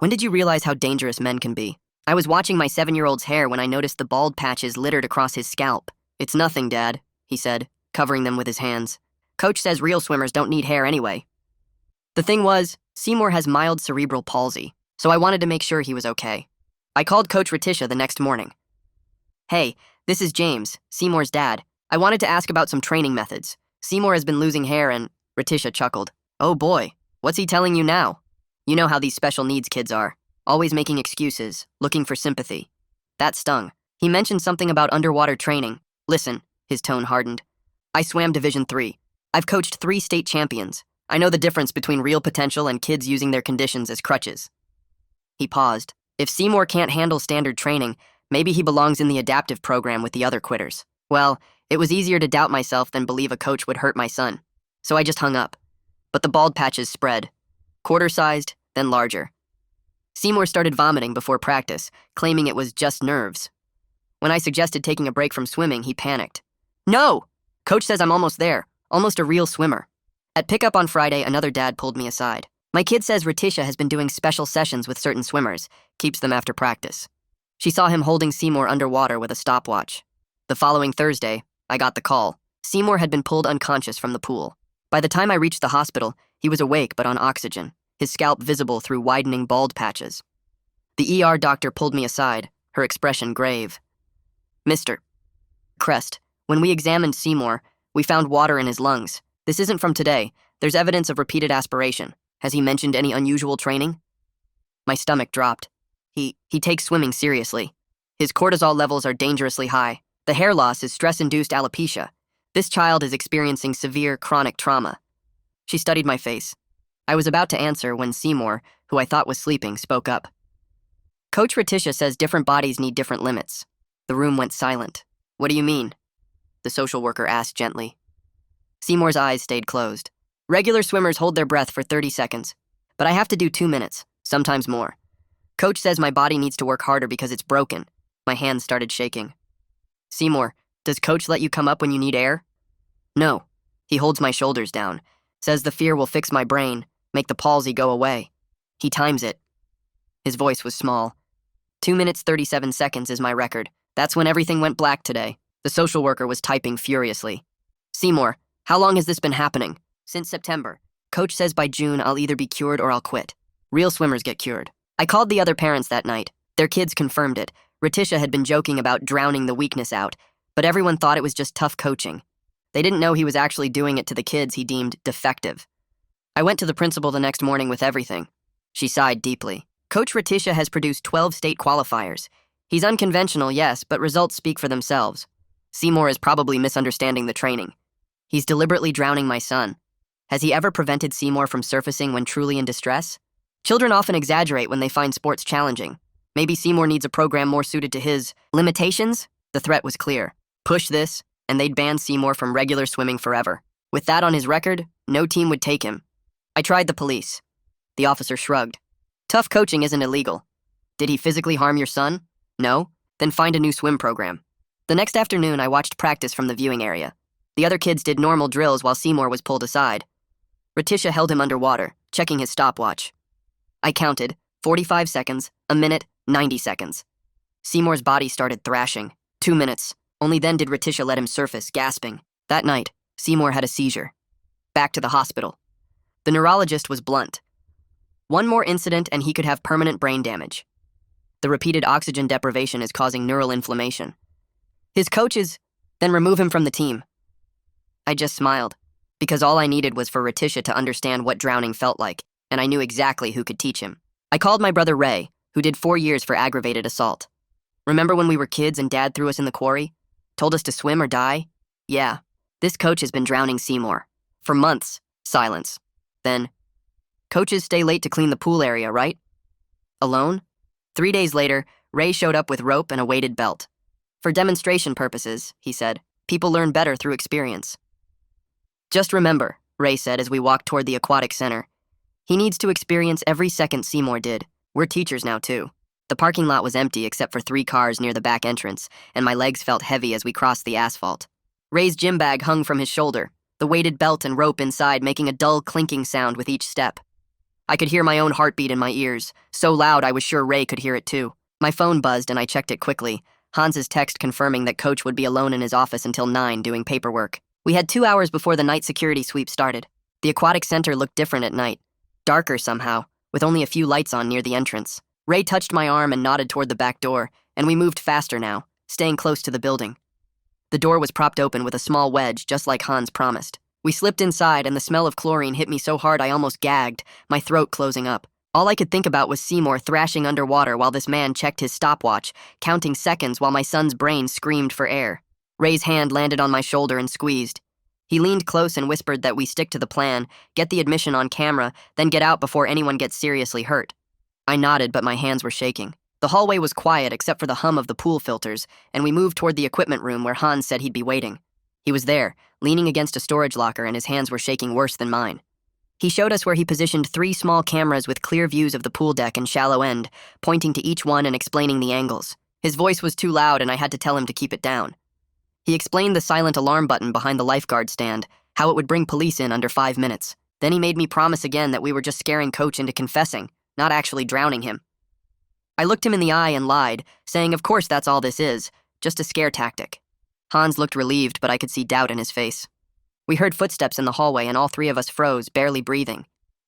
When did you realize how dangerous men can be? I was watching my 7-year-old's hair when I noticed the bald patches littered across his scalp. It's nothing, Dad, he said, covering them with his hands. Coach says real swimmers don't need hair anyway. The thing was, Seymour has mild cerebral palsy, so I wanted to make sure he was okay. I called Coach Retisha the next morning. Hey, this is James, Seymour's dad. I wanted to ask about some training methods. Seymour has been losing hair and... Retisha chuckled. Oh boy, what's he telling you now? You know how these special needs kids are. Always making excuses, looking for sympathy. That stung. He mentioned something about underwater training. Listen, his tone hardened. I swam Division 3. I've coached 3 state champions. I know the difference between real potential and kids using their conditions as crutches. He paused. If Seymour can't handle standard training, maybe he belongs in the adaptive program with the other quitters. Well, it was easier to doubt myself than believe a coach would hurt my son. So I just hung up. But the bald patches spread. Quarter-sized, then larger. Seymour started vomiting before practice, claiming it was just nerves. When I suggested taking a break from swimming, he panicked. No! Coach says I'm almost there, almost a real swimmer. At pickup on Friday, another dad pulled me aside. My kid says Retisha has been doing special sessions with certain swimmers, keeps them after practice. She saw him holding Seymour underwater with a stopwatch. The following Thursday, I got the call. Seymour had been pulled unconscious from the pool. By the time I reached the hospital, he was awake but on oxygen, his scalp visible through widening bald patches. The ER doctor pulled me aside, her expression grave. Mr. Crest, when we examined Seymour, we found water in his lungs. This isn't from today. There's evidence of repeated aspiration. Has he mentioned any unusual training? My stomach dropped. He takes swimming seriously. His cortisol levels are dangerously high. The hair loss is stress-induced alopecia. This child is experiencing severe chronic trauma. She studied my face. I was about to answer when Seymour, who I thought was sleeping, spoke up. Coach Retisha says different bodies need different limits. The room went silent. What do you mean? The social worker asked gently. Seymour's eyes stayed closed. Regular swimmers hold their breath for 30 seconds, but I have to do 2 minutes, sometimes more. Coach says my body needs to work harder because it's broken. My hands started shaking. Seymour, does Coach let you come up when you need air? No. He holds my shoulders down, says the fear will fix my brain, make the palsy go away. He times it. His voice was small. 2 minutes 37 seconds is my record. That's when everything went black today. The social worker was typing furiously. Seymour, how long has this been happening? Since September. Coach says by June I'll either be cured or I'll quit. Real swimmers get cured. I called the other parents that night. Their kids confirmed it. Retisha had been joking about drowning the weakness out, but everyone thought it was just tough coaching. They didn't know he was actually doing it to the kids he deemed defective. I went to the principal the next morning with everything. She sighed deeply. Coach Retisha has produced 12 state qualifiers. He's unconventional, yes, but results speak for themselves. Seymour is probably misunderstanding the training. He's deliberately drowning my son. Has he ever prevented Seymour from surfacing when truly in distress? Children often exaggerate when they find sports challenging. Maybe Seymour needs a program more suited to his limitations? The threat was clear. Push this, and they'd ban Seymour from regular swimming forever. With that on his record, no team would take him. I tried the police. The officer shrugged. Tough coaching isn't illegal. Did he physically harm your son? No? Then find a new swim program. The next afternoon, I watched practice from the viewing area. The other kids did normal drills while Seymour was pulled aside. Retisha held him underwater, checking his stopwatch. I counted 45 seconds, a minute, 90 seconds. Seymour's body started thrashing. 2 minutes. Only then did Retisha let him surface, gasping. That night, Seymour had a seizure. Back to the hospital. The neurologist was blunt. One more incident and he could have permanent brain damage. The repeated oxygen deprivation is causing neural inflammation. His coaches then remove him from the team. I just smiled, because all I needed was for Retisha to understand what drowning felt like, and I knew exactly who could teach him. I called my brother Ray, who did 4 years for aggravated assault. Remember when we were kids and Dad threw us in the quarry? Told us to swim or die? Yeah, this coach has been drowning Seymour. For months. Silence. Then, coaches stay late to clean the pool area, right? Alone? 3 days later, Ray showed up with rope and a weighted belt. For demonstration purposes, he said, people learn better through experience. Just remember, Ray said as we walked toward the aquatic center, he needs to experience every second Seymour did. We're teachers now, too. The parking lot was empty except for 3 cars near the back entrance, and my legs felt heavy as we crossed the asphalt. Ray's gym bag hung from his shoulder, the weighted belt and rope inside making a dull clinking sound with each step. I could hear my own heartbeat in my ears, so loud I was sure Ray could hear it too. My phone buzzed and I checked it quickly. Hans's text confirming that Coach would be alone in his office until 9 doing paperwork. We had 2 hours before the night security sweep started. The aquatic center looked different at night. Darker somehow, with only a few lights on near the entrance. Ray touched my arm and nodded toward the back door, and we moved faster now, staying close to the building. The door was propped open with a small wedge, just like Hans promised. We slipped inside, and the smell of chlorine hit me so hard I almost gagged, my throat closing up. All I could think about was Seymour thrashing underwater while this man checked his stopwatch, counting seconds while my son's brain screamed for air. Ray's hand landed on my shoulder and squeezed. He leaned close and whispered that we stick to the plan, get the admission on camera, then get out before anyone gets seriously hurt. I nodded, but my hands were shaking. The hallway was quiet except for the hum of the pool filters, and we moved toward the equipment room where Hans said he'd be waiting. He was there, leaning against a storage locker, and his hands were shaking worse than mine. He showed us where he positioned 3 small cameras with clear views of the pool deck and shallow end, pointing to each one and explaining the angles. His voice was too loud and I had to tell him to keep it down. He explained the silent alarm button behind the lifeguard stand, how it would bring police in under 5 minutes. Then he made me promise again that we were just scaring Coach into confessing, not actually drowning him. I looked him in the eye and lied, saying of course that's all this is, just a scare tactic. Hans looked relieved, but I could see doubt in his face. We heard footsteps in the hallway and all 3 of us froze, barely breathing.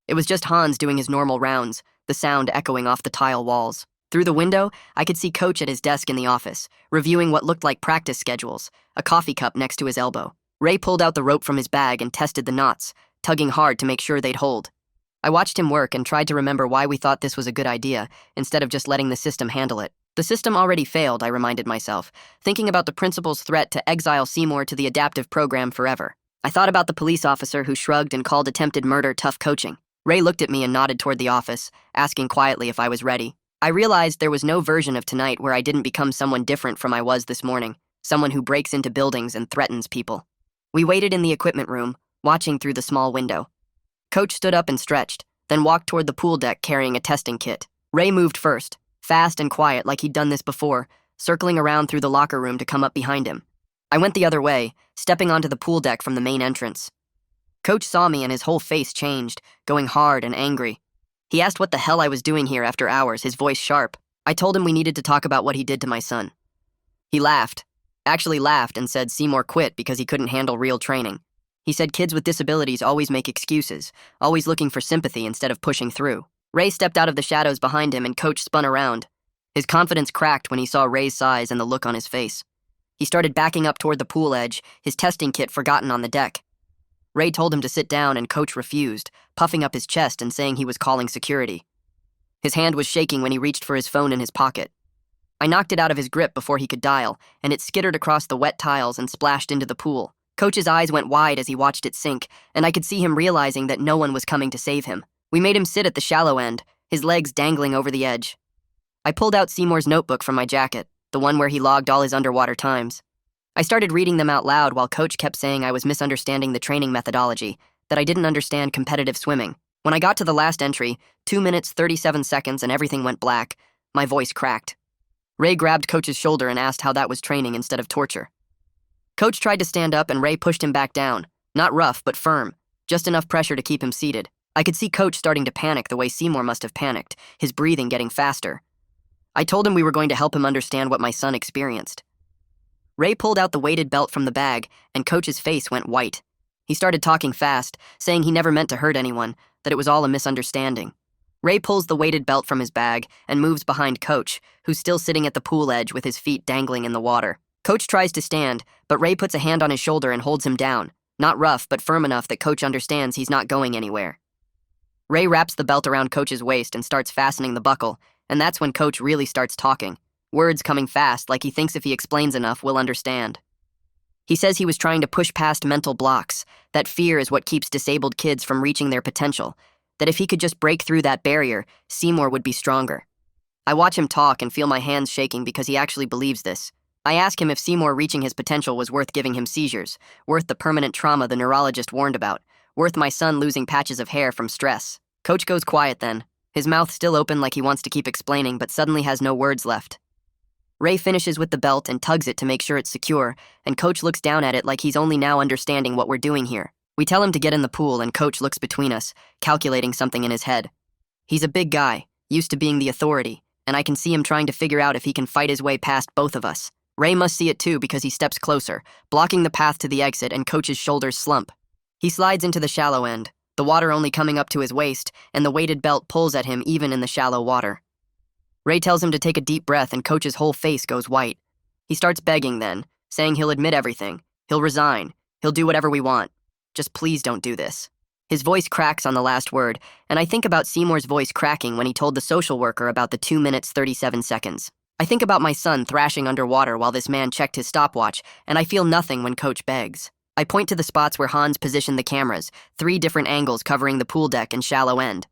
It was just Hans doing his normal rounds, the sound echoing off the tile walls. Through the window, I could see Coach at his desk in the office, reviewing what looked like practice schedules, a coffee cup next to his elbow. Ray pulled out the rope from his bag and tested the knots, tugging hard to make sure they'd hold. I watched him work and tried to remember why we thought this was a good idea, instead of just letting the system handle it. The system already failed, I reminded myself, thinking about the principal's threat to exile Seymour to the adaptive program forever. I thought about the police officer who shrugged and called attempted murder tough coaching. Ray looked at me and nodded toward the office, asking quietly if I was ready. I realized there was no version of tonight where I didn't become someone different from I was this morning, someone who breaks into buildings and threatens people. We waited in the equipment room, watching through the small window. Coach stood up and stretched, then walked toward the pool deck carrying a testing kit. Ray moved first, fast and quiet like he'd done this before, circling around through the locker room to come up behind him. I went the other way, stepping onto the pool deck from the main entrance. Coach saw me and his whole face changed, going hard and angry. He asked what the hell I was doing here after hours, his voice sharp. I told him we needed to talk about what he did to my son. He laughed, and said Seymour quit because he couldn't handle real training. He said kids with disabilities always make excuses, always looking for sympathy instead of pushing through. Ray stepped out of the shadows behind him and Coach spun around. His confidence cracked when he saw Ray's size and the look on his face. He started backing up toward the pool edge, his testing kit forgotten on the deck. Ray told him to sit down and Coach refused, puffing up his chest and saying he was calling security. His hand was shaking when he reached for his phone in his pocket. I knocked it out of his grip before he could dial, and it skittered across the wet tiles and splashed into the pool. Coach's eyes went wide as he watched it sink, and I could see him realizing that no one was coming to save him. We made him sit at the shallow end, his legs dangling over the edge. I pulled out Seymour's notebook from my jacket, the one where he logged all his underwater times. I started reading them out loud while Coach kept saying I was misunderstanding the training methodology, that I didn't understand competitive swimming. When I got to the last entry, 2 minutes, 37 seconds, and everything went black, my voice cracked. Ray grabbed Coach's shoulder and asked how that was training instead of torture. Coach tried to stand up and Ray pushed him back down, not rough but firm, just enough pressure to keep him seated. I could see Coach starting to panic the way Seymour must have panicked, his breathing getting faster. I told him we were going to help him understand what my son experienced. Ray pulled out the weighted belt from the bag, and Coach's face went white. He started talking fast, saying he never meant to hurt anyone, that it was all a misunderstanding. Ray pulls the weighted belt from his bag and moves behind Coach, who's still sitting at the pool edge with his feet dangling in the water. Coach tries to stand, but Ray puts a hand on his shoulder and holds him down, not rough but firm enough that Coach understands he's not going anywhere. Ray wraps the belt around Coach's waist and starts fastening the buckle, and that's when Coach really starts talking, words coming fast like he thinks if he explains enough, we'll understand. He says he was trying to push past mental blocks, that fear is what keeps disabled kids from reaching their potential, that if he could just break through that barrier, Seymour would be stronger. I watch him talk and feel my hands shaking because he actually believes this. I ask him if Seymour reaching his potential was worth giving him seizures, worth the permanent trauma the neurologist warned about, worth my son losing patches of hair from stress. Coach goes quiet then, his mouth still open like he wants to keep explaining but suddenly has no words left. Ray finishes with the belt and tugs it to make sure it's secure, and Coach looks down at it like he's only now understanding what we're doing here. We tell him to get in the pool and Coach looks between us, calculating something in his head. He's a big guy, used to being the authority, and I can see him trying to figure out if he can fight his way past both of us. Ray must see it too because he steps closer, blocking the path to the exit, and Coach's shoulders slump. He slides into the shallow end, the water only coming up to his waist, and the weighted belt pulls at him even in the shallow water. Ray tells him to take a deep breath, and Coach's whole face goes white. He starts begging then, saying he'll admit everything, he'll resign, he'll do whatever we want. Just please don't do this. His voice cracks on the last word, and I think about Seymour's voice cracking when he told the social worker about the 2 minutes 37 seconds. I think about my son thrashing underwater while this man checked his stopwatch, and I feel nothing when Coach begs. I point to the spots where Hans positioned the cameras, 3 different angles covering the pool deck and shallow end.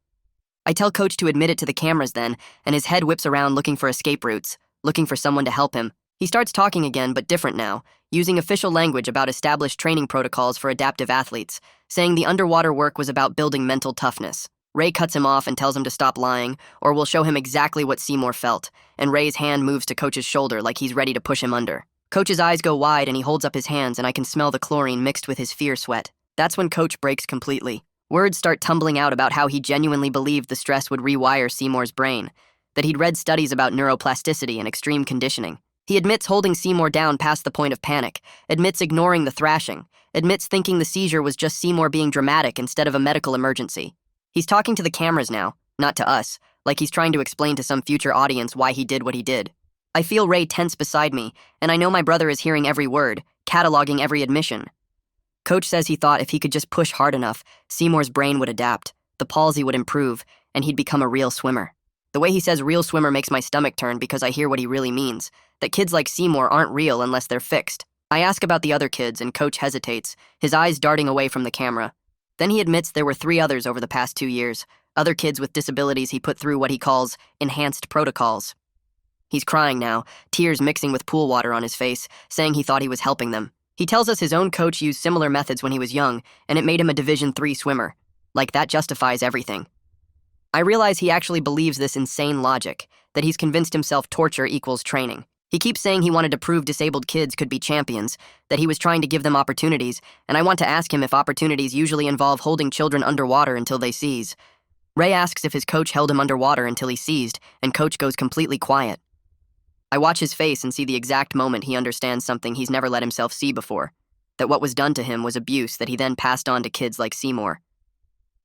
I tell Coach to admit it to the cameras then, and his head whips around looking for escape routes, looking for someone to help him. He starts talking again, but different now, using official language about established training protocols for adaptive athletes, saying the underwater work was about building mental toughness. Ray cuts him off and tells him to stop lying, or we'll show him exactly what Seymour felt, and Ray's hand moves to Coach's shoulder like he's ready to push him under. Coach's eyes go wide and he holds up his hands, and I can smell the chlorine mixed with his fear sweat. That's when Coach breaks completely. Words start tumbling out about how he genuinely believed the stress would rewire Seymour's brain, that he'd read studies about neuroplasticity and extreme conditioning. He admits holding Seymour down past the point of panic, admits ignoring the thrashing, admits thinking the seizure was just Seymour being dramatic instead of a medical emergency. He's talking to the cameras now, not to us, like he's trying to explain to some future audience why he did what he did. I feel Ray tense beside me, and I know my brother is hearing every word, cataloging every admission. Coach says he thought if he could just push hard enough, Seymour's brain would adapt, the palsy would improve, and he'd become a real swimmer. The way he says real swimmer makes my stomach turn because I hear what he really means, that kids like Seymour aren't real unless they're fixed. I ask about the other kids, and Coach hesitates, his eyes darting away from the camera. Then he admits there were 3 others over the past 2 years, other kids with disabilities he put through what he calls enhanced protocols. He's crying now, tears mixing with pool water on his face, saying he thought he was helping them. He tells us his own coach used similar methods when he was young, and it made him a Division III swimmer. Like that justifies everything. I realize he actually believes this insane logic, that he's convinced himself torture equals training. He keeps saying he wanted to prove disabled kids could be champions, that he was trying to give them opportunities, and I want to ask him if opportunities usually involve holding children underwater until they seize. Ray asks if his coach held him underwater until he seized, and Coach goes completely quiet. I watch his face and see the exact moment he understands something he's never let himself see before, that what was done to him was abuse that he then passed on to kids like Seymour.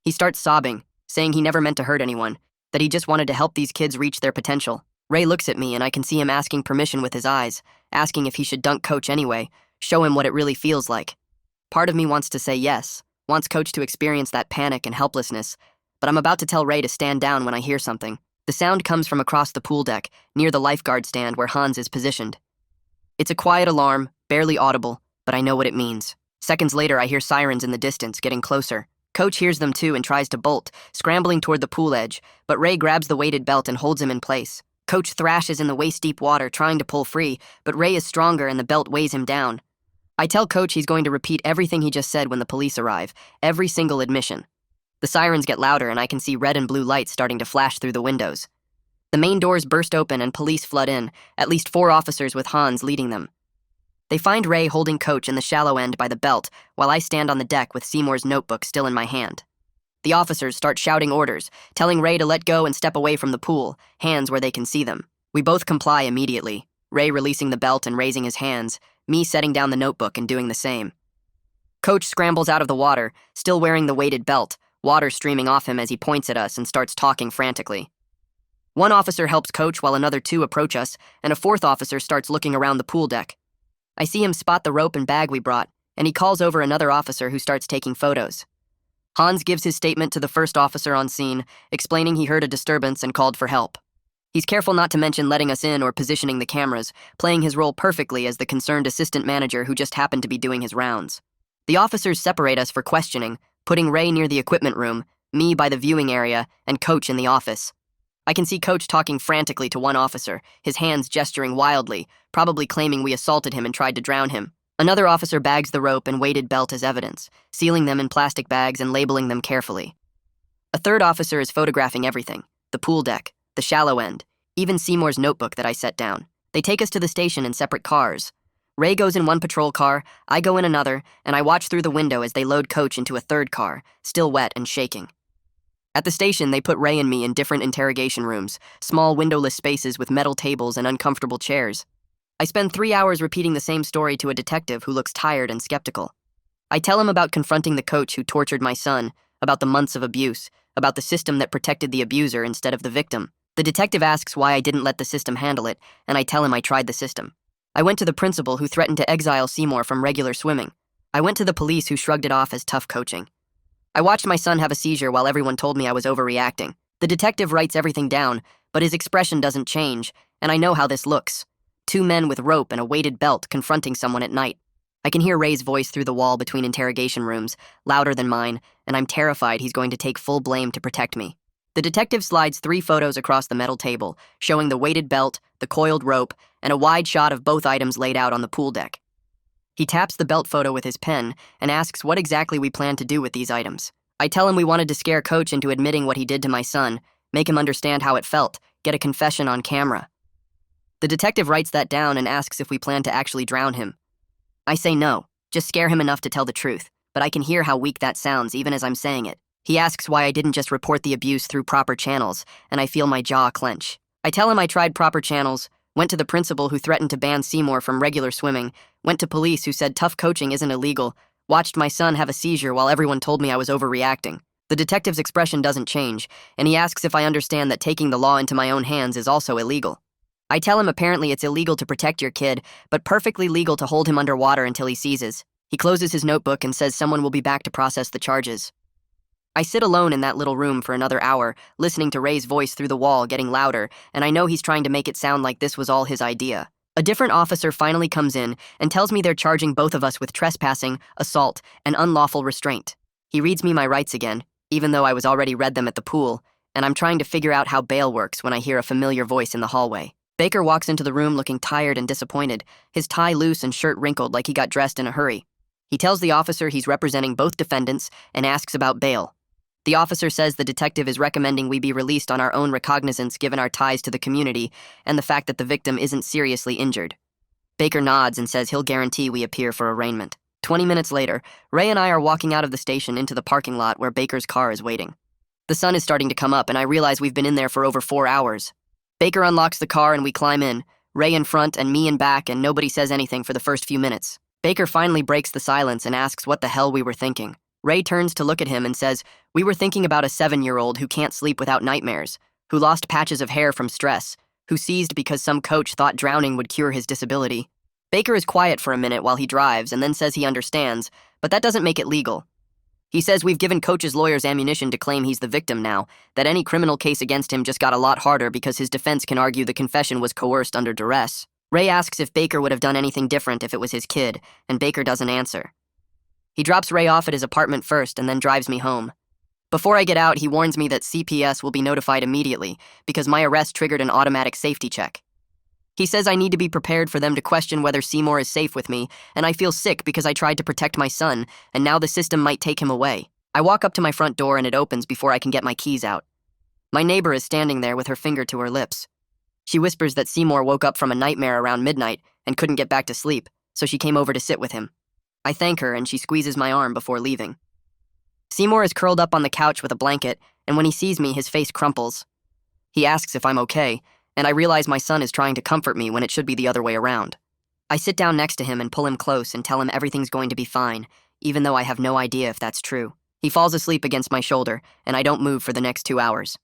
He starts sobbing, saying he never meant to hurt anyone, that he just wanted to help these kids reach their potential. Ray looks at me and I can see him asking permission with his eyes, asking if he should dunk Coach anyway, show him what it really feels like. Part of me wants to say yes, wants Coach to experience that panic and helplessness, but I'm about to tell Ray to stand down when I hear something. The sound comes from across the pool deck, near the lifeguard stand where Hans is positioned. It's a quiet alarm, barely audible, but I know what it means. Seconds later, I hear sirens in the distance, getting closer. Coach hears them too and tries to bolt, scrambling toward the pool edge, but Ray grabs the weighted belt and holds him in place. Coach thrashes in the waist-deep water, trying to pull free, but Ray is stronger and the belt weighs him down. I tell Coach he's going to repeat everything he just said when the police arrive, every single admission. The sirens get louder and I can see red and blue lights starting to flash through the windows. The main doors burst open and police flood in, at least 4 officers with Hans leading them. They find Ray holding Coach in the shallow end by the belt, while I stand on the deck with Seymour's notebook still in my hand. The officers start shouting orders, telling Ray to let go and step away from the pool, hands where they can see them. We both comply immediately, Ray releasing the belt and raising his hands, me setting down the notebook and doing the same. Coach scrambles out of the water, still wearing the weighted belt, water streaming off him as he points at us and starts talking frantically. One officer helps Coach while another 2 approach us, and a 4th officer starts looking around the pool deck. I see him spot the rope and bag we brought, and he calls over another officer who starts taking photos. Hans gives his statement to the first officer on scene, explaining he heard a disturbance and called for help. He's careful not to mention letting us in or positioning the cameras, playing his role perfectly as the concerned assistant manager who just happened to be doing his rounds. The officers separate us for questioning, putting Ray near the equipment room, me by the viewing area, and Coach in the office. I can see Coach talking frantically to one officer, his hands gesturing wildly, probably claiming we assaulted him and tried to drown him. Another officer bags the rope and weighted belt as evidence, sealing them in plastic bags and labeling them carefully. A 3rd officer is photographing everything, the pool deck, the shallow end, even Seymour's notebook that I set down. They take us to the station in separate cars. Ray goes in one patrol car, I go in another, and I watch through the window as they load Coach into a 3rd car, still wet and shaking. At the station, they put Ray and me in different interrogation rooms, small windowless spaces with metal tables and uncomfortable chairs. I spend 3 hours repeating the same story to a detective who looks tired and skeptical. I tell him about confronting the coach who tortured my son, about the months of abuse, about the system that protected the abuser instead of the victim. The detective asks why I didn't let the system handle it, and I tell him I tried the system. I went to the principal who threatened to exile Seymour from regular swimming. I went to the police who shrugged it off as tough coaching. I watched my son have a seizure while everyone told me I was overreacting. The detective writes everything down, but his expression doesn't change, and I know how this looks. 2 men with rope and a weighted belt confronting someone at night. I can hear Ray's voice through the wall between interrogation rooms, louder than mine, and I'm terrified he's going to take full blame to protect me. The detective slides 3 photos across the metal table, showing the weighted belt, the coiled rope, and a wide shot of both items laid out on the pool deck. He taps the belt photo with his pen and asks what exactly we plan to do with these items. I tell him we wanted to scare Coach into admitting what he did to my son, make him understand how it felt, get a confession on camera. The detective writes that down and asks if we plan to actually drown him. I say no, just scare him enough to tell the truth, but I can hear how weak that sounds even as I'm saying it. He asks why I didn't just report the abuse through proper channels, and I feel my jaw clench. I tell him I tried proper channels, went to the principal who threatened to ban Seymour from regular swimming, went to police who said tough coaching isn't illegal, watched my son have a seizure while everyone told me I was overreacting. The detective's expression doesn't change, and he asks if I understand that taking the law into my own hands is also illegal. I tell him apparently it's illegal to protect your kid, but perfectly legal to hold him underwater until he seizes. He closes his notebook and says someone will be back to process the charges. I sit alone in that little room for another hour, listening to Ray's voice through the wall getting louder, and I know he's trying to make it sound like this was all his idea. A different officer finally comes in and tells me they're charging both of us with trespassing, assault, and unlawful restraint. He reads me my rights again, even though I was already read them at the pool, and I'm trying to figure out how bail works when I hear a familiar voice in the hallway. Baker walks into the room looking tired and disappointed, his tie loose and shirt wrinkled like he got dressed in a hurry. He tells the officer he's representing both defendants and asks about bail. The officer says the detective is recommending we be released on our own recognizance given our ties to the community and the fact that the victim isn't seriously injured. Baker nods and says he'll guarantee we appear for arraignment. 20 minutes later, Ray and I are walking out of the station into the parking lot where Baker's car is waiting. The sun is starting to come up and I realize we've been in there for over 4 hours. Baker unlocks the car and we climb in, Ray in front and me in back, and nobody says anything for the first few minutes. Baker finally breaks the silence and asks what the hell we were thinking. Ray turns to look at him and says, "We were thinking about a 7-year-old who can't sleep without nightmares, who lost patches of hair from stress, who seized because some coach thought drowning would cure his disability." Baker is quiet for a minute while he drives and then says he understands, but that doesn't make it legal. He says we've given Coach's lawyers ammunition to claim he's the victim now, that any criminal case against him just got a lot harder because his defense can argue the confession was coerced under duress. Ray asks if Baker would have done anything different if it was his kid, and Baker doesn't answer. He drops Ray off at his apartment first and then drives me home. Before I get out, he warns me that CPS will be notified immediately because my arrest triggered an automatic safety check. He says I need to be prepared for them to question whether Seymour is safe with me, and I feel sick because I tried to protect my son, and now the system might take him away. I walk up to my front door and it opens before I can get my keys out. My neighbor is standing there with her finger to her lips. She whispers that Seymour woke up from a nightmare around midnight and couldn't get back to sleep, so she came over to sit with him. I thank her and she squeezes my arm before leaving. Seymour is curled up on the couch with a blanket, and when he sees me, his face crumples. He asks if I'm okay, and I realize my son is trying to comfort me when it should be the other way around. I sit down next to him and pull him close and tell him everything's going to be fine, even though I have no idea if that's true. He falls asleep against my shoulder, and I don't move for the next 2 hours.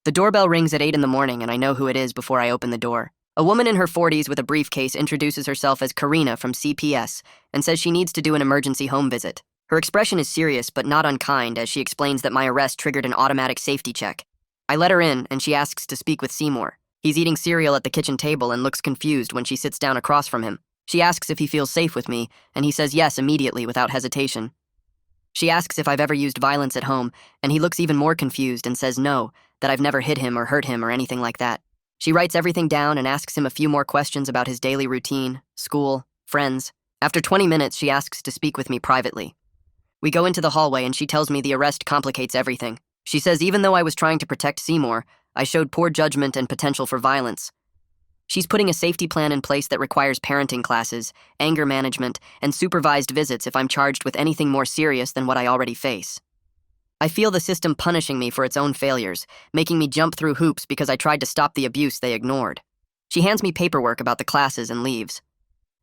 The doorbell rings at 8 in the morning, and I know who it is before I open the door. A woman in her 40s with a briefcase introduces herself as Karina from CPS and says she needs to do an emergency home visit. Her expression is serious but not unkind as she explains that my arrest triggered an automatic safety check. I let her in and she asks to speak with Seymour. He's eating cereal at the kitchen table and looks confused when she sits down across from him. She asks if he feels safe with me, and he says yes immediately without hesitation. She asks if I've ever used violence at home, and he looks even more confused and says no, that I've never hit him or hurt him or anything like that. She writes everything down and asks him a few more questions about his daily routine, school, friends. After 20 minutes, she asks to speak with me privately. We go into the hallway and she tells me the arrest complicates everything. She says even though I was trying to protect Seymour, I showed poor judgment and potential for violence. She's putting a safety plan in place that requires parenting classes, anger management, and supervised visits if I'm charged with anything more serious than what I already face. I feel the system punishing me for its own failures, making me jump through hoops because I tried to stop the abuse they ignored. She hands me paperwork about the classes and leaves.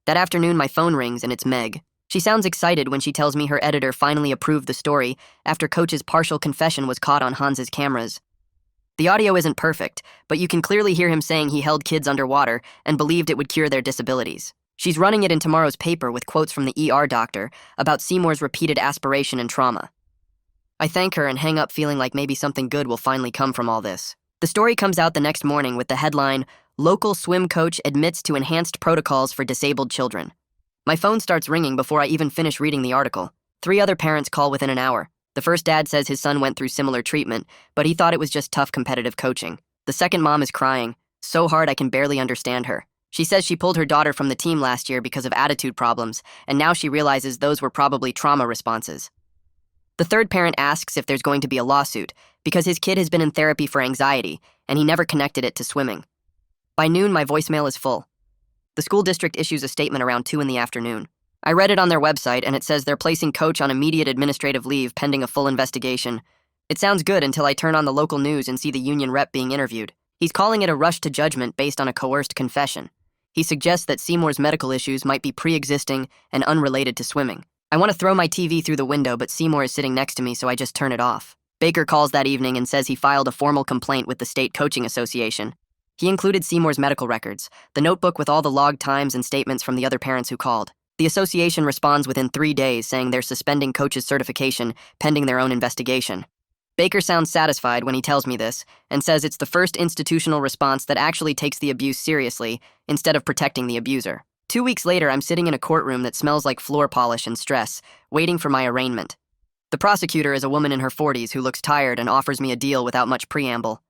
That afternoon, my phone rings and it's Meg. She sounds excited when she tells me her editor finally approved the story after Coach's partial confession was caught on Hans's cameras. The audio isn't perfect, but you can clearly hear him saying he held kids underwater and believed it would cure their disabilities. She's running it in tomorrow's paper with quotes from the ER doctor about Seymour's repeated aspiration and trauma. I thank her and hang up feeling like maybe something good will finally come from all this. The story comes out the next morning with the headline, "Local swim coach admits to enhanced protocols for disabled children." My phone starts ringing before I even finish reading the article. 3 other parents call within an hour. The first dad says his son went through similar treatment, but he thought it was just tough competitive coaching. The second mom is crying, so hard I can barely understand her. She says she pulled her daughter from the team last year because of attitude problems, and now she realizes those were probably trauma responses. The third parent asks if there's going to be a lawsuit, because his kid has been in therapy for anxiety, and he never connected it to swimming. By noon, my voicemail is full. The school district issues a statement around 2 in the afternoon. I read it on their website, and it says they're placing Coach on immediate administrative leave pending a full investigation. It sounds good until I turn on the local news and see the union rep being interviewed. He's calling it a rush to judgment based on a coerced confession. He suggests that Seymour's medical issues might be pre-existing and unrelated to swimming. I want to throw my TV through the window, but Seymour is sitting next to me, so I just turn it off. Baker calls that evening and says he filed a formal complaint with the State Coaching Association. He included Seymour's medical records, the notebook with all the logged times and statements from the other parents who called. The association responds within 3 days, saying they're suspending Coach's certification pending their own investigation. Baker sounds satisfied when he tells me this and says it's the first institutional response that actually takes the abuse seriously instead of protecting the abuser. 2 weeks later, I'm sitting in a courtroom that smells like floor polish and stress, waiting for my arraignment. The prosecutor is a woman in her 40s who looks tired and offers me a deal without much preamble.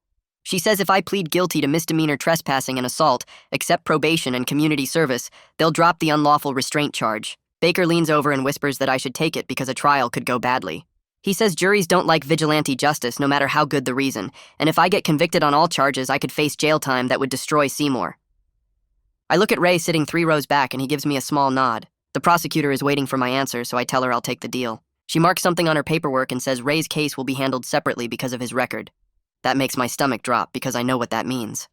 She says if I plead guilty to misdemeanor trespassing and assault, accept probation and community service, they'll drop the unlawful restraint charge. Baker leans over and whispers that I should take it because a trial could go badly. He says juries don't like vigilante justice no matter how good the reason, and if I get convicted on all charges, I could face jail time that would destroy Seymour. I look at Ray sitting 3 rows back and he gives me a small nod. The prosecutor is waiting for my answer, so I tell her I'll take the deal. She marks something on her paperwork and says Ray's case will be handled separately because of his record. That makes my stomach drop because I know what that means.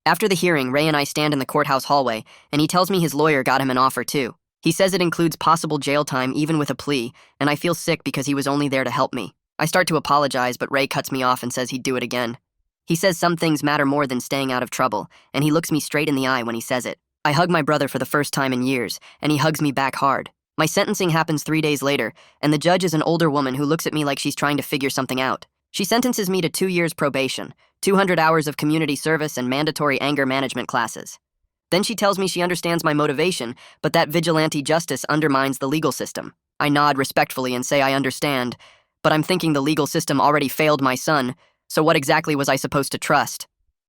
After the hearing, Ray and I stand in the courthouse hallway, and he tells me his lawyer got him an offer too. He says it includes possible jail time even with a plea, and I feel sick because he was only there to help me. I start to apologize, but Ray cuts me off and says he'd do it again. He says some things matter more than staying out of trouble, and he looks me straight in the eye when he says it. I hug my brother for the first time in years, and he hugs me back hard. My sentencing happens 3 days later, and the judge is an older woman who looks at me like she's trying to figure something out. She sentences me to 2 years probation, 200 hours of community service, and mandatory anger management classes. Then she tells me she understands my motivation, but that vigilante justice undermines the legal system. I nod respectfully and say I understand, but I'm thinking the legal system already failed my son, so what exactly was I supposed to trust?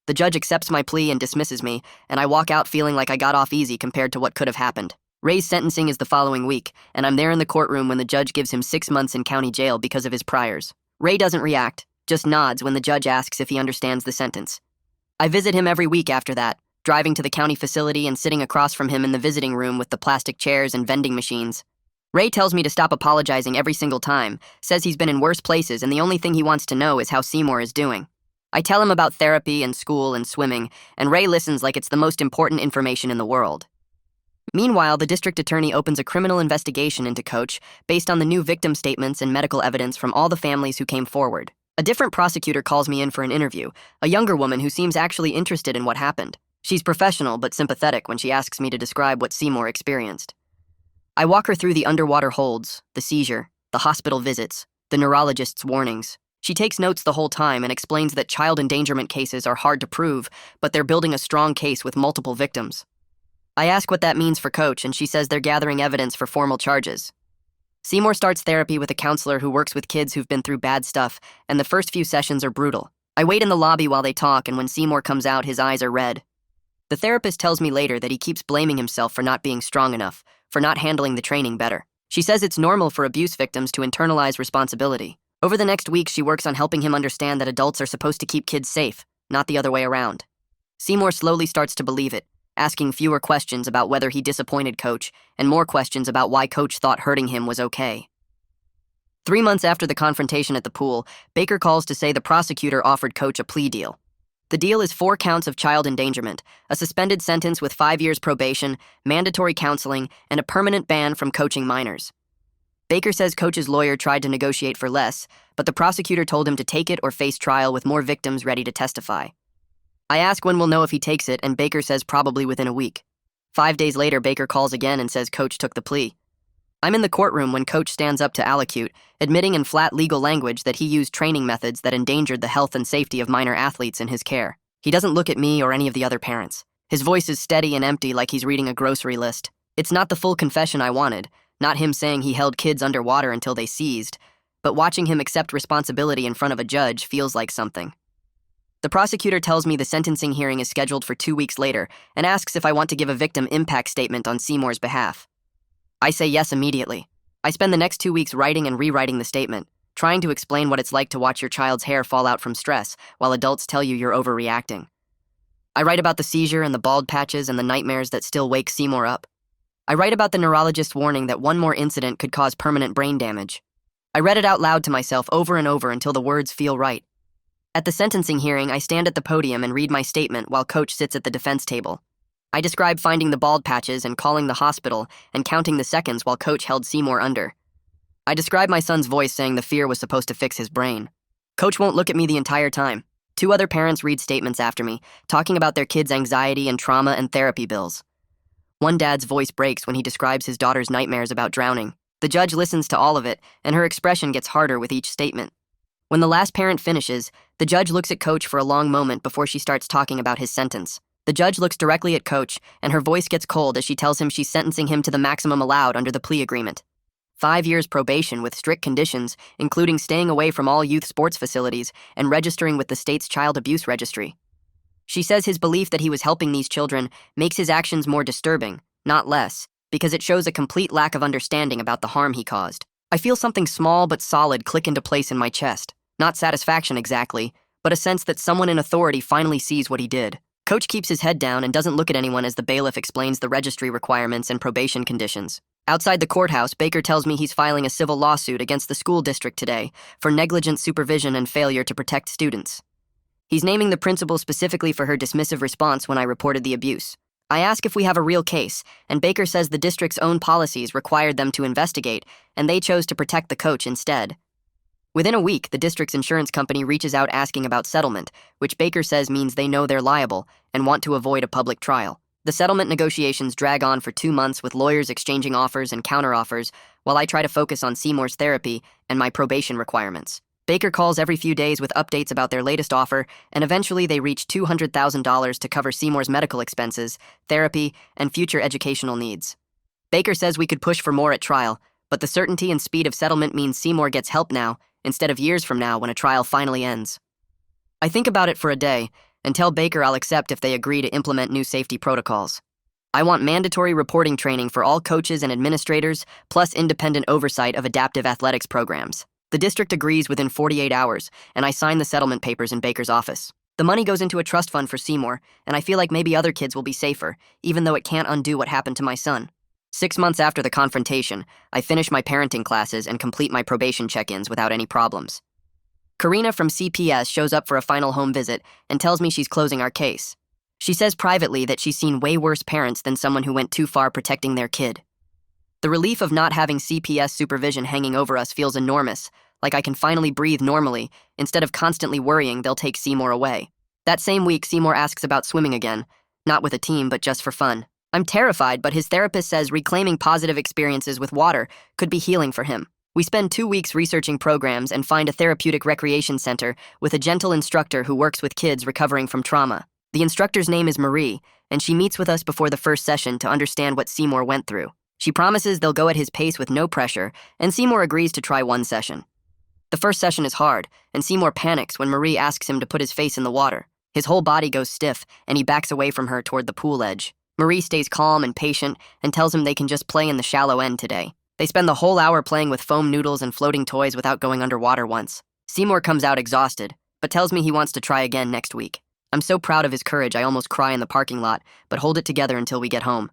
The judge accepts my plea and dismisses me, and I walk out feeling like I got off easy compared to what could have happened. Ray's sentencing is the following week, and I'm there in the courtroom when the judge gives him 6 months in county jail because of his priors. Ray doesn't react, just nods when the judge asks if he understands the sentence. I visit him every week after that, driving to the county facility and sitting across from him in the visiting room with the plastic chairs and vending machines. Ray tells me to stop apologizing every single time, says he's been in worse places and the only thing he wants to know is how Seymour is doing. I tell him about therapy and school and swimming, and Ray listens like it's the most important information in the world. Meanwhile, the district attorney opens a criminal investigation into Coach based on the new victim statements and medical evidence from all the families who came forward. A different prosecutor calls me in for an interview, a younger woman who seems actually interested in what happened. She's professional but sympathetic when she asks me to describe what Seymour experienced. I walk her through the underwater holds, the seizure, the hospital visits, the neurologist's warnings. She takes notes the whole time and explains that child endangerment cases are hard to prove, but they're building a strong case with multiple victims. I ask what that means for Coach, and she says they're gathering evidence for formal charges. Seymour starts therapy with a counselor who works with kids who've been through bad stuff, and the first few sessions are brutal. I wait in the lobby while they talk, and when Seymour comes out, his eyes are red. The therapist tells me later that he keeps blaming himself for not being strong enough, for not handling the training better. She says it's normal for abuse victims to internalize responsibility. Over the next week, she works on helping him understand that adults are supposed to keep kids safe, not the other way around. Seymour slowly starts to believe it, asking fewer questions about whether he disappointed Coach and more questions about why Coach thought hurting him was okay. 3 months after the confrontation at the pool, Baker calls to say the prosecutor offered Coach a plea deal. The deal is 4 counts of child endangerment, a suspended sentence with 5 years probation, mandatory counseling, and a permanent ban from coaching minors. Baker says Coach's lawyer tried to negotiate for less, but the prosecutor told him to take it or face trial with more victims ready to testify. I ask when we'll know if he takes it, and Baker says probably within a week. 5 days later, Baker calls again and says Coach took the plea. I'm in the courtroom when Coach stands up to allocute, admitting in flat legal language that he used training methods that endangered the health and safety of minor athletes in his care. He doesn't look at me or any of the other parents. His voice is steady and empty, like he's reading a grocery list. It's not the full confession I wanted, not him saying he held kids underwater until they seized, but watching him accept responsibility in front of a judge feels like something. The prosecutor tells me the sentencing hearing is scheduled for 2 weeks later and asks if I want to give a victim impact statement on Seymour's behalf. I say yes immediately. I spend the next 2 weeks writing and rewriting the statement, trying to explain what it's like to watch your child's hair fall out from stress while adults tell you you're overreacting. I write about the seizure and the bald patches and the nightmares that still wake Seymour up. I write about the neurologist's warning that one more incident could cause permanent brain damage. I read it out loud to myself over and over until the words feel right. At the sentencing hearing, I stand at the podium and read my statement while Coach sits at the defense table. I describe finding the bald patches and calling the hospital and counting the seconds while Coach held Seymour under. I describe my son's voice saying the fear was supposed to fix his brain. Coach won't look at me the entire time. 2 other parents read statements after me, talking about their kids' anxiety and trauma and therapy bills. One dad's voice breaks when he describes his daughter's nightmares about drowning. The judge listens to all of it, and her expression gets harder with each statement. When the last parent finishes, the judge looks at Coach for a long moment before she starts talking about his sentence. The judge looks directly at Coach, and her voice gets cold as she tells him she's sentencing him to the maximum allowed under the plea agreement. 5 years probation with strict conditions, including staying away from all youth sports facilities and registering with the state's child abuse registry. She says his belief that he was helping these children makes his actions more disturbing, not less, because it shows a complete lack of understanding about the harm he caused. I feel something small but solid click into place in my chest. Not satisfaction exactly, but a sense that someone in authority finally sees what he did. Coach keeps his head down and doesn't look at anyone as the bailiff explains the registry requirements and probation conditions. Outside the courthouse, Baker tells me he's filing a civil lawsuit against the school district today for negligent supervision and failure to protect students. He's naming the principal specifically for her dismissive response when I reported the abuse. I ask if we have a real case, and Baker says the district's own policies required them to investigate, and they chose to protect the coach instead. Within a week, the district's insurance company reaches out asking about settlement, which Baker says means they know they're liable and want to avoid a public trial. The settlement negotiations drag on for 2 months with lawyers exchanging offers and counteroffers while I try to focus on Seymour's therapy and my probation requirements. Baker calls every few days with updates about their latest offer, and eventually they reach $200,000 to cover Seymour's medical expenses, therapy, and future educational needs. Baker says we could push for more at trial, but the certainty and speed of settlement means Seymour gets help now, instead of years from now when a trial finally ends. I think about it for a day and tell Baker I'll accept if they agree to implement new safety protocols. I want mandatory reporting training for all coaches and administrators, plus independent oversight of adaptive athletics programs. The district agrees within 48 hours, and I sign the settlement papers in Baker's office. The money goes into a trust fund for Seymour, and I feel like maybe other kids will be safer, even though it can't undo what happened to my son. 6 months after the confrontation, I finish my parenting classes and complete my probation check-ins without any problems. Karina from CPS shows up for a final home visit and tells me she's closing our case. She says privately that she's seen way worse parents than someone who went too far protecting their kid. The relief of not having CPS supervision hanging over us feels enormous, like I can finally breathe normally instead of constantly worrying they'll take Seymour away. That same week, Seymour asks about swimming again, not with a team but just for fun. I'm terrified, but his therapist says reclaiming positive experiences with water could be healing for him. We spend 2 weeks researching programs and find a therapeutic recreation center with a gentle instructor who works with kids recovering from trauma. The instructor's name is Marie, and she meets with us before the first session to understand what Seymour went through. She promises they'll go at his pace with no pressure, and Seymour agrees to try 1 session. The first session is hard, and Seymour panics when Marie asks him to put his face in the water. His whole body goes stiff, and he backs away from her toward the pool edge. Marie stays calm and patient and tells him they can just play in the shallow end today. They spend the whole hour playing with foam noodles and floating toys without going underwater once. Seymour comes out exhausted, but tells me he wants to try again next week. I'm so proud of his courage I almost cry in the parking lot, but hold it together until we get home.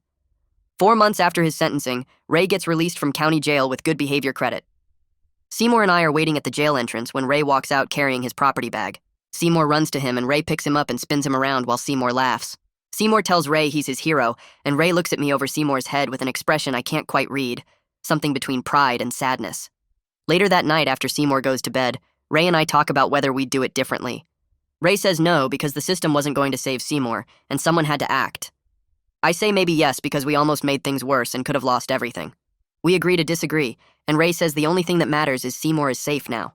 4 months after his sentencing, Ray gets released from county jail with good behavior credit. Seymour and I are waiting at the jail entrance when Ray walks out carrying his property bag. Seymour runs to him and Ray picks him up and spins him around while Seymour laughs. Seymour tells Ray he's his hero, and Ray looks at me over Seymour's head with an expression I can't quite read, something between pride and sadness. Later that night, after Seymour goes to bed, Ray and I talk about whether we'd do it differently. Ray says no because the system wasn't going to save Seymour, and someone had to act. I say maybe yes because we almost made things worse and could have lost everything. We agree to disagree, and Ray says the only thing that matters is Seymour is safe now.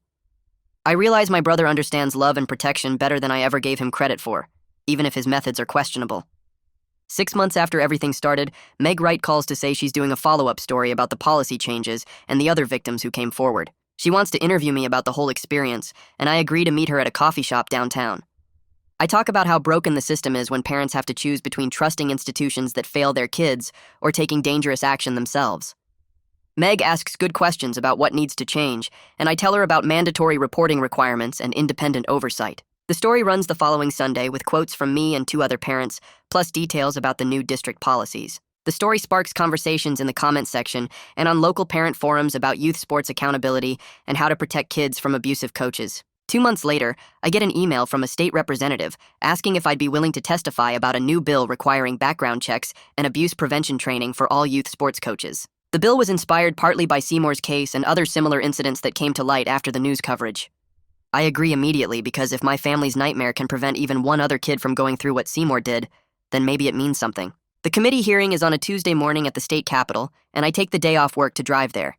I realize my brother understands love and protection better than I ever gave him credit for, even if his methods are questionable. 6 months after everything started, Meg Wright calls to say she's doing a follow-up story about the policy changes and the other victims who came forward. She wants to interview me about the whole experience, and I agree to meet her at a coffee shop downtown. I talk about how broken the system is when parents have to choose between trusting institutions that fail their kids or taking dangerous action themselves. Meg asks good questions about what needs to change, and I tell her about mandatory reporting requirements and independent oversight. The story runs the following Sunday with quotes from me and 2 other parents, plus details about the new district policies. The story sparks conversations in the comments section and on local parent forums about youth sports accountability and how to protect kids from abusive coaches. 2 months later, I get an email from a state representative asking if I'd be willing to testify about a new bill requiring background checks and abuse prevention training for all youth sports coaches. The bill was inspired partly by Seymour's case and other similar incidents that came to light after the news coverage. I agree immediately because if my family's nightmare can prevent even one other kid from going through what Seymour did, then maybe it means something. The committee hearing is on a Tuesday morning at the state capitol, and I take the day off work to drive there.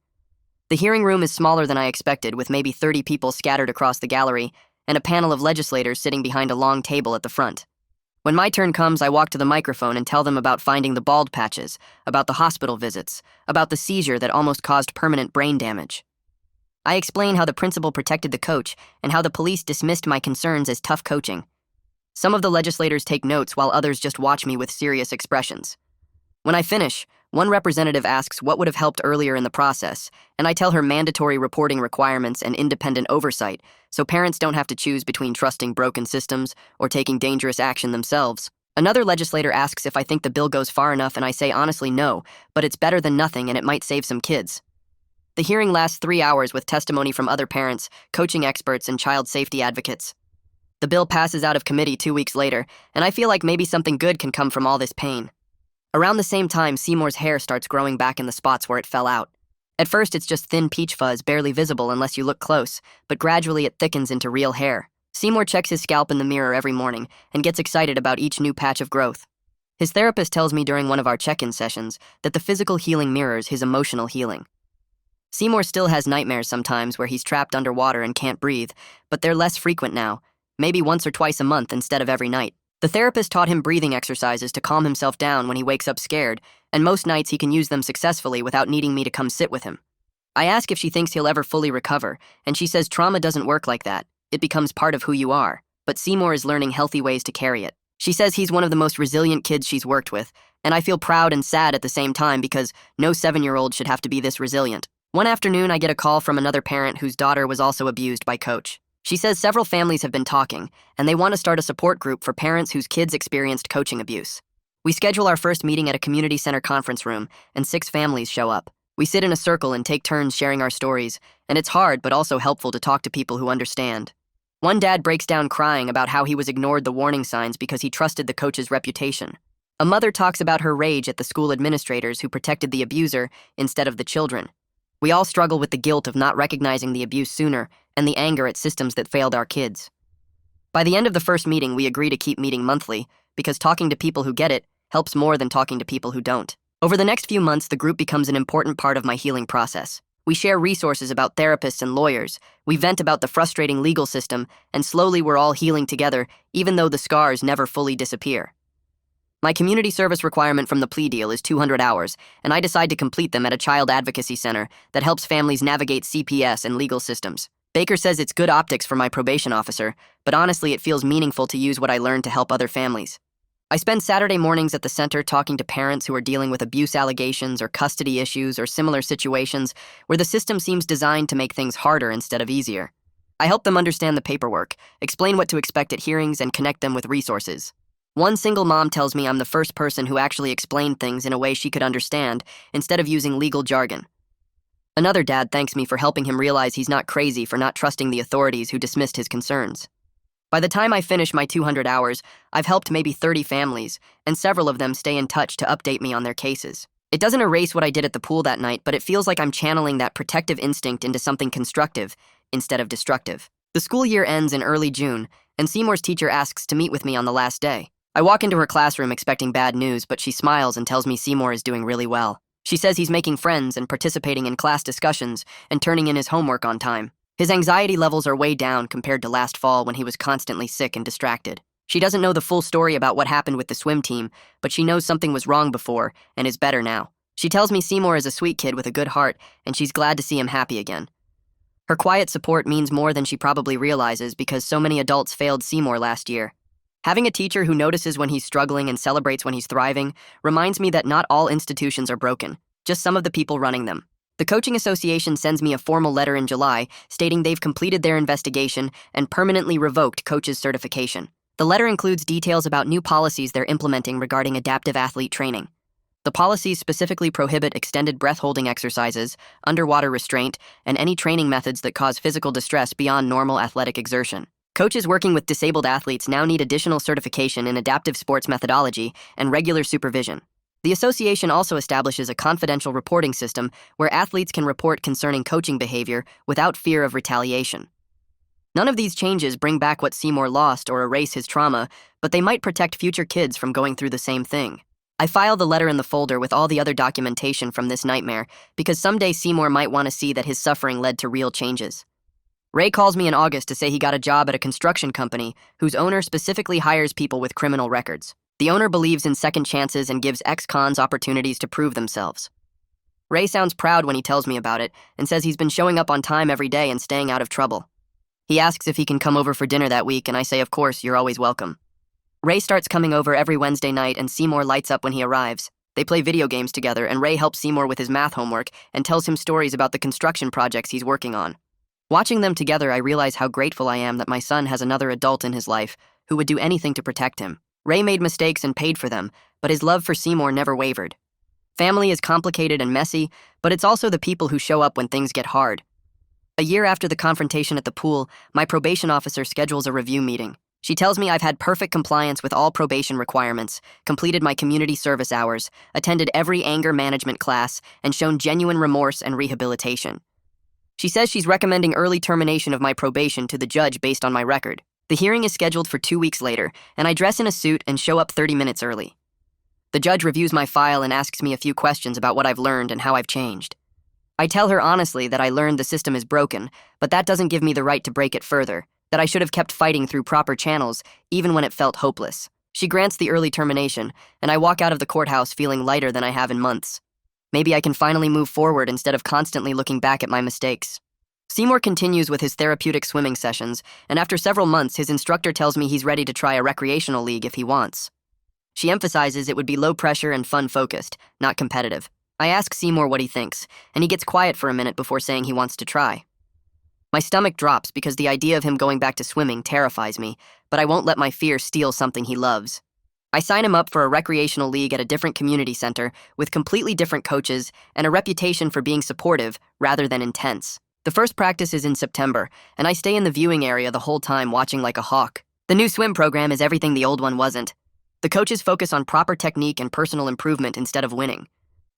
The hearing room is smaller than I expected, with maybe 30 people scattered across the gallery and a panel of legislators sitting behind a long table at the front. When my turn comes, I walk to the microphone and tell them about finding the bald patches, about the hospital visits, about the seizure that almost caused permanent brain damage. I explain how the principal protected the coach and how the police dismissed my concerns as tough coaching. Some of the legislators take notes while others just watch me with serious expressions. When I finish, one representative asks what would have helped earlier in the process, and I tell her mandatory reporting requirements and independent oversight so parents don't have to choose between trusting broken systems or taking dangerous action themselves. Another legislator asks if I think the bill goes far enough, and I say honestly no, but it's better than nothing and it might save some kids. The hearing lasts 3 hours with testimony from other parents, coaching experts, and child safety advocates. The bill passes out of committee 2 weeks later, and I feel like maybe something good can come from all this pain. Around the same time, Seymour's hair starts growing back in the spots where it fell out. At first, it's just thin peach fuzz, barely visible unless you look close, but gradually it thickens into real hair. Seymour checks his scalp in the mirror every morning and gets excited about each new patch of growth. His therapist tells me during one of our check-in sessions that the physical healing mirrors his emotional healing. Seymour still has nightmares sometimes where he's trapped underwater and can't breathe, but they're less frequent now, maybe once or twice a month instead of every night. The therapist taught him breathing exercises to calm himself down when he wakes up scared, and most nights he can use them successfully without needing me to come sit with him. I ask if she thinks he'll ever fully recover, and she says trauma doesn't work like that. It becomes part of who you are, but Seymour is learning healthy ways to carry it. She says he's one of the most resilient kids she's worked with, and I feel proud and sad at the same time because no 7-year-old should have to be this resilient. One afternoon, I get a call from another parent whose daughter was also abused by Coach. She says several families have been talking, and they want to start a support group for parents whose kids experienced coaching abuse. We schedule our first meeting at a community center conference room, and 6 families show up. We sit in a circle and take turns sharing our stories, and it's hard but also helpful to talk to people who understand. One dad breaks down crying about how he was ignored the warning signs because he trusted the coach's reputation. A mother talks about her rage at the school administrators who protected the abuser instead of the children. We all struggle with the guilt of not recognizing the abuse sooner and the anger at systems that failed our kids. By the end of the first meeting, we agree to keep meeting monthly because talking to people who get it helps more than talking to people who don't. Over the next few months, the group becomes an important part of my healing process. We share resources about therapists and lawyers, we vent about the frustrating legal system, and slowly we're all healing together, even though the scars never fully disappear. My community service requirement from the plea deal is 200 hours, and I decide to complete them at a child advocacy center that helps families navigate CPS and legal systems. Baker says it's good optics for my probation officer, but honestly it feels meaningful to use what I learned to help other families. I spend Saturday mornings at the center talking to parents who are dealing with abuse allegations or custody issues or similar situations where the system seems designed to make things harder instead of easier. I help them understand the paperwork, explain what to expect at hearings, and connect them with resources. One single mom tells me I'm the first person who actually explained things in a way she could understand instead of using legal jargon. Another dad thanks me for helping him realize he's not crazy for not trusting the authorities who dismissed his concerns. By the time I finish my 200 hours, I've helped maybe 30 families, and several of them stay in touch to update me on their cases. It doesn't erase what I did at the pool that night, but it feels like I'm channeling that protective instinct into something constructive instead of destructive. The school year ends in early June, and Seymour's teacher asks to meet with me on the last day. I walk into her classroom expecting bad news, but she smiles and tells me Seymour is doing really well. She says he's making friends and participating in class discussions and turning in his homework on time. His anxiety levels are way down compared to last fall when he was constantly sick and distracted. She doesn't know the full story about what happened with the swim team, but she knows something was wrong before and is better now. She tells me Seymour is a sweet kid with a good heart, and she's glad to see him happy again. Her quiet support means more than she probably realizes because so many adults failed Seymour last year. Having a teacher who notices when he's struggling and celebrates when he's thriving reminds me that not all institutions are broken, just some of the people running them. The Coaching Association sends me a formal letter in July stating they've completed their investigation and permanently revoked Coach's certification. The letter includes details about new policies they're implementing regarding adaptive athlete training. The policies specifically prohibit extended breath-holding exercises, underwater restraint, and any training methods that cause physical distress beyond normal athletic exertion. Coaches working with disabled athletes now need additional certification in adaptive sports methodology and regular supervision. The association also establishes a confidential reporting system where athletes can report concerning coaching behavior without fear of retaliation. None of these changes bring back what Seymour lost or erase his trauma, but they might protect future kids from going through the same thing. I file the letter in the folder with all the other documentation from this nightmare because someday Seymour might want to see that his suffering led to real changes. Ray calls me in August to say he got a job at a construction company whose owner specifically hires people with criminal records. The owner believes in second chances and gives ex-cons opportunities to prove themselves. Ray sounds proud when he tells me about it and says he's been showing up on time every day and staying out of trouble. He asks if he can come over for dinner that week, and I say, of course, you're always welcome. Ray starts coming over every Wednesday night, and Seymour lights up when he arrives. They play video games together, and Ray helps Seymour with his math homework and tells him stories about the construction projects he's working on. Watching them together, I realize how grateful I am that my son has another adult in his life who would do anything to protect him. Ray made mistakes and paid for them, but his love for Seymour never wavered. Family is complicated and messy, but it's also the people who show up when things get hard. A year after the confrontation at the pool, my probation officer schedules a review meeting. She tells me I've had perfect compliance with all probation requirements, completed my community service hours, attended every anger management class, and shown genuine remorse and rehabilitation. She says she's recommending early termination of my probation to the judge based on my record. The hearing is scheduled for 2 weeks later, and I dress in a suit and show up 30 minutes early. The judge reviews my file and asks me a few questions about what I've learned and how I've changed. I tell her honestly that I learned the system is broken, but that doesn't give me the right to break it further, that I should have kept fighting through proper channels, even when it felt hopeless. She grants the early termination, and I walk out of the courthouse feeling lighter than I have in months. Maybe I can finally move forward instead of constantly looking back at my mistakes. Seymour continues with his therapeutic swimming sessions, and after several months, his instructor tells me he's ready to try a recreational league if he wants. She emphasizes it would be low pressure and fun-focused, not competitive. I ask Seymour what he thinks, and he gets quiet for a minute before saying he wants to try. My stomach drops because the idea of him going back to swimming terrifies me, but I won't let my fear steal something he loves. I sign him up for a recreational league at a different community center with completely different coaches and a reputation for being supportive rather than intense. The first practice is in September, and I stay in the viewing area the whole time watching like a hawk. The new swim program is everything the old one wasn't. The coaches focus on proper technique and personal improvement instead of winning.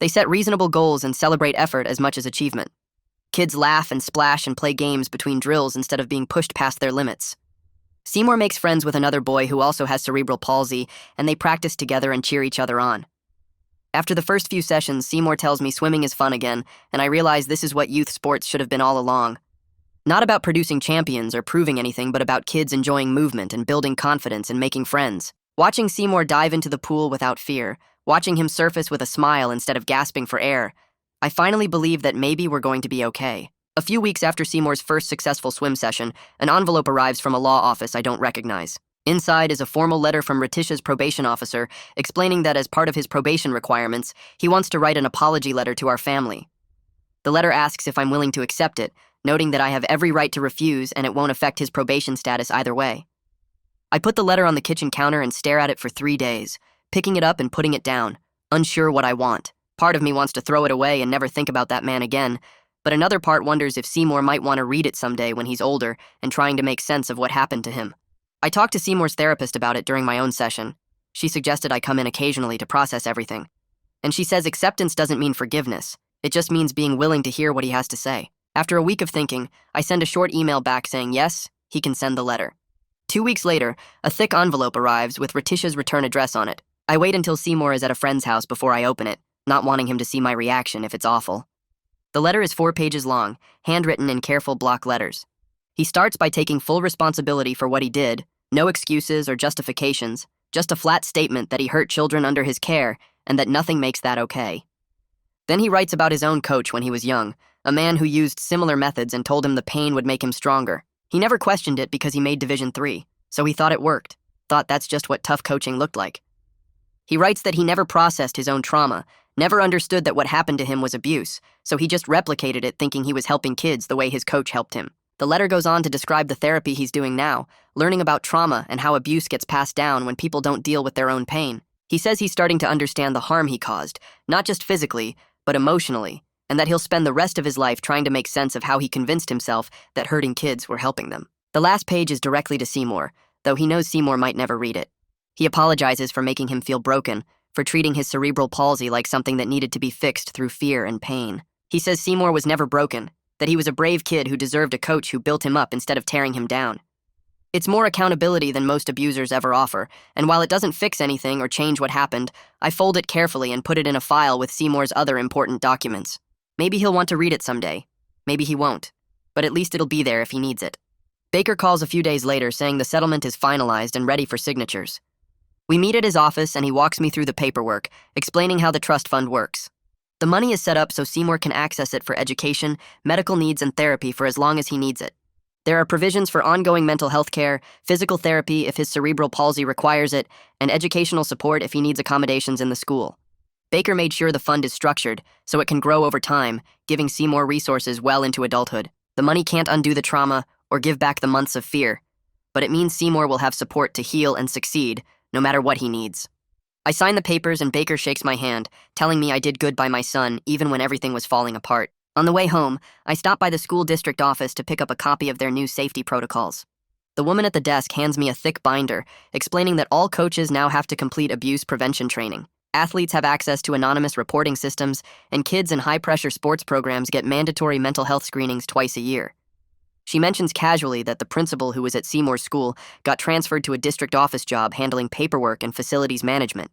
They set reasonable goals and celebrate effort as much as achievement. Kids laugh and splash and play games between drills instead of being pushed past their limits. Seymour makes friends with another boy who also has cerebral palsy, and they practice together and cheer each other on. After the first few sessions, Seymour tells me swimming is fun again, and I realize this is what youth sports should have been all along. Not about producing champions or proving anything, but about kids enjoying movement and building confidence and making friends. Watching Seymour dive into the pool without fear, watching him surface with a smile instead of gasping for air, I finally believe that maybe we're going to be okay. A few weeks after Seymour's first successful swim session, an envelope arrives from a law office I don't recognize. Inside is a formal letter from Retisha's probation officer explaining that as part of his probation requirements, he wants to write an apology letter to our family. The letter asks if I'm willing to accept it, noting that I have every right to refuse and it won't affect his probation status either way. I put the letter on the kitchen counter and stare at it for 3 days, picking it up and putting it down, unsure what I want. Part of me wants to throw it away and never think about that man again, but another part wonders if Seymour might want to read it someday when he's older and trying to make sense of what happened to him. I talked to Seymour's therapist about it during my own session. She suggested I come in occasionally to process everything. And she says acceptance doesn't mean forgiveness. It just means being willing to hear what he has to say. After a week of thinking, I send a short email back saying yes, he can send the letter. 2 weeks later, a thick envelope arrives with Retisha's return address on it. I wait until Seymour is at a friend's house before I open it, not wanting him to see my reaction if it's awful. The letter is 4 pages long, handwritten in careful block letters. He starts by taking full responsibility for what he did, no excuses or justifications, just a flat statement that he hurt children under his care and that nothing makes that okay. Then he writes about his own coach when he was young, a man who used similar methods and told him the pain would make him stronger. He never questioned it because he made Division III, so he thought it worked, thought that's just what tough coaching looked like. He writes that he never processed his own trauma, never understood that what happened to him was abuse, so he just replicated it thinking he was helping kids the way his coach helped him. The letter goes on to describe the therapy he's doing now, learning about trauma and how abuse gets passed down when people don't deal with their own pain. He says he's starting to understand the harm he caused, not just physically, but emotionally, and that he'll spend the rest of his life trying to make sense of how he convinced himself that hurting kids were helping them. The last page is directly to Seymour, though he knows Seymour might never read it. He apologizes for making him feel broken, for treating his cerebral palsy like something that needed to be fixed through fear and pain. He says Seymour was never broken, that he was a brave kid who deserved a coach who built him up instead of tearing him down. It's more accountability than most abusers ever offer, and while it doesn't fix anything or change what happened, I fold it carefully and put it in a file with Seymour's other important documents. Maybe he'll want to read it someday. Maybe he won't. But at least it'll be there if he needs it. Baker calls a few days later saying the settlement is finalized and ready for signatures. We meet at his office and he walks me through the paperwork, explaining how the trust fund works. The money is set up so Seymour can access it for education, medical needs, and therapy for as long as he needs it. There are provisions for ongoing mental health care, physical therapy if his cerebral palsy requires it, and educational support if he needs accommodations in the school. Baker made sure the fund is structured so it can grow over time, giving Seymour resources well into adulthood. The money can't undo the trauma or give back the months of fear, but it means Seymour will have support to heal and succeed, no matter what he needs. I sign the papers and Baker shakes my hand, telling me I did good by my son even when everything was falling apart. On the way home, I stop by the school district office to pick up a copy of their new safety protocols. The woman at the desk hands me a thick binder, explaining that all coaches now have to complete abuse prevention training. Athletes have access to anonymous reporting systems, and kids in high-pressure sports programs get mandatory mental health screenings twice a year. She mentions casually that the principal who was at Seymour's school got transferred to a district office job handling paperwork and facilities management.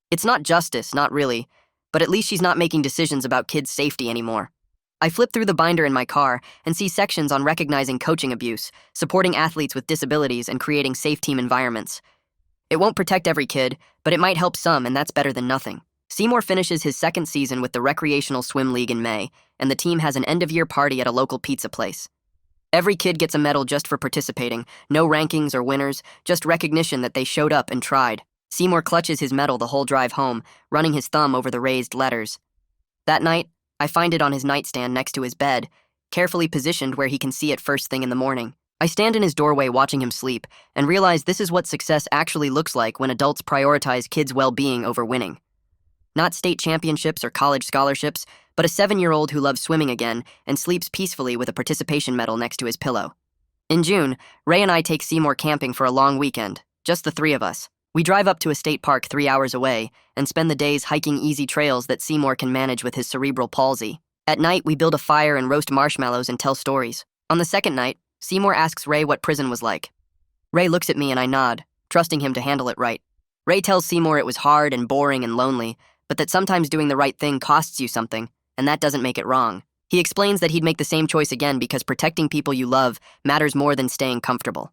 It's not justice, not really, but at least she's not making decisions about kids' safety anymore. I flip through the binder in my car and see sections on recognizing coaching abuse, supporting athletes with disabilities, and creating safe team environments. It won't protect every kid, but it might help some, and that's better than nothing. Seymour finishes his second season with the Recreational Swim League in May, and the team has an end-of-year party at a local pizza place. Every kid gets a medal just for participating, no rankings or winners, just recognition that they showed up and tried. Seymour clutches his medal the whole drive home, running his thumb over the raised letters. That night, I find it on his nightstand next to his bed, carefully positioned where he can see it first thing in the morning. I stand in his doorway watching him sleep and realize this is what success actually looks like when adults prioritize kids' well-being over winning. Not state championships or college scholarships, but a 7-year-old who loves swimming again and sleeps peacefully with a participation medal next to his pillow. In June, Ray and I take Seymour camping for a long weekend, just the 3 of us. We drive up to a state park 3 hours away and spend the days hiking easy trails that Seymour can manage with his cerebral palsy. At night, we build a fire and roast marshmallows and tell stories. On the second night, Seymour asks Ray what prison was like. Ray looks at me and I nod, trusting him to handle it right. Ray tells Seymour it was hard and boring and lonely, but that sometimes doing the right thing costs you something, and that doesn't make it wrong. He explains that he'd make the same choice again because protecting people you love matters more than staying comfortable.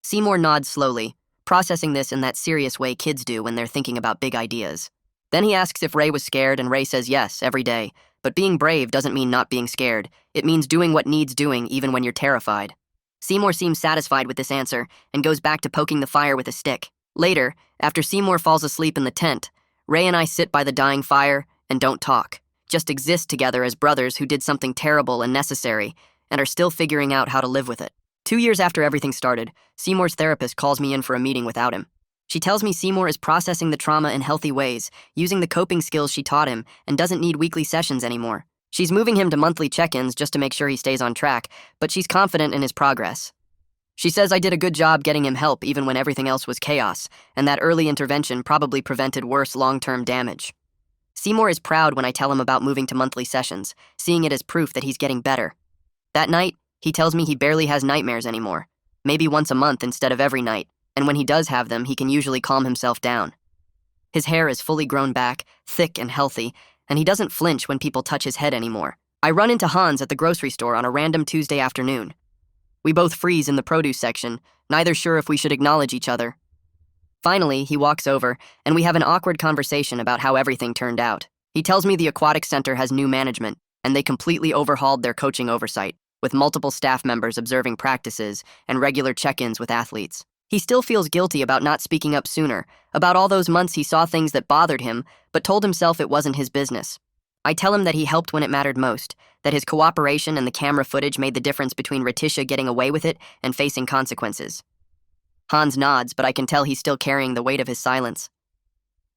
Seymour nods slowly, processing this in that serious way kids do when they're thinking about big ideas. Then he asks if Ray was scared, and Ray says yes, every day. But being brave doesn't mean not being scared. It means doing what needs doing even when you're terrified. Seymour seems satisfied with this answer and goes back to poking the fire with a stick. Later, after Seymour falls asleep in the tent, Ray and I sit by the dying fire and don't talk, just exist together as brothers who did something terrible and necessary and are still figuring out how to live with it. 2 years after everything started, Seymour's therapist calls me in for a meeting without him. She tells me Seymour is processing the trauma in healthy ways, using the coping skills she taught him, and doesn't need weekly sessions anymore. She's moving him to monthly check-ins just to make sure he stays on track, but she's confident in his progress. She says I did a good job getting him help even when everything else was chaos, and that early intervention probably prevented worse long-term damage. Seymour is proud when I tell him about moving to monthly sessions, seeing it as proof that he's getting better. That night, he tells me he barely has nightmares anymore, maybe once a month instead of every night, and when he does have them, he can usually calm himself down. His hair is fully grown back, thick and healthy, and he doesn't flinch when people touch his head anymore. I run into Hans at the grocery store on a random Tuesday afternoon. We both freeze in the produce section, neither sure if we should acknowledge each other. Finally, he walks over, and we have an awkward conversation about how everything turned out. He tells me the aquatic center has new management, and they completely overhauled their coaching oversight, with multiple staff members observing practices and regular check-ins with athletes. He still feels guilty about not speaking up sooner, about all those months he saw things that bothered him, but told himself it wasn't his business. I tell him that he helped when it mattered most, that his cooperation and the camera footage made the difference between Retisha getting away with it and facing consequences. Hans nods, but I can tell he's still carrying the weight of his silence.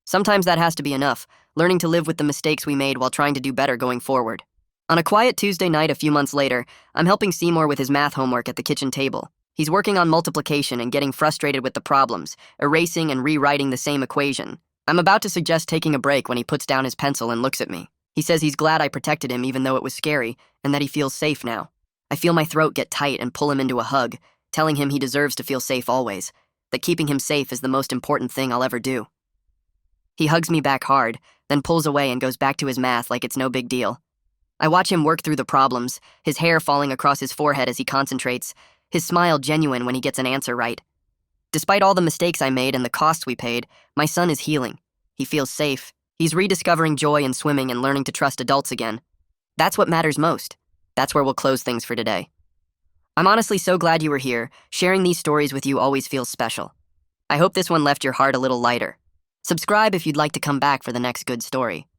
Sometimes that has to be enough, learning to live with the mistakes we made while trying to do better going forward. On a quiet Tuesday night a few months later, I'm helping Seymour with his math homework at the kitchen table. He's working on multiplication and getting frustrated with the problems, erasing and rewriting the same equation. I'm about to suggest taking a break when he puts down his pencil and looks at me. He says he's glad I protected him even though it was scary, and that he feels safe now. I feel my throat get tight and pull him into a hug, telling him he deserves to feel safe always, that keeping him safe is the most important thing I'll ever do. He hugs me back hard, then pulls away and goes back to his math like it's no big deal. I watch him work through the problems, his hair falling across his forehead as he concentrates, his smile genuine when he gets an answer right. Despite all the mistakes I made and the costs we paid, my son is healing. He feels safe. He's rediscovering joy in swimming and learning to trust adults again. That's what matters most. That's where we'll close things for today. I'm honestly so glad you were here. Sharing these stories with you always feels special. I hope this one left your heart a little lighter. Subscribe if you'd like to come back for the next good story.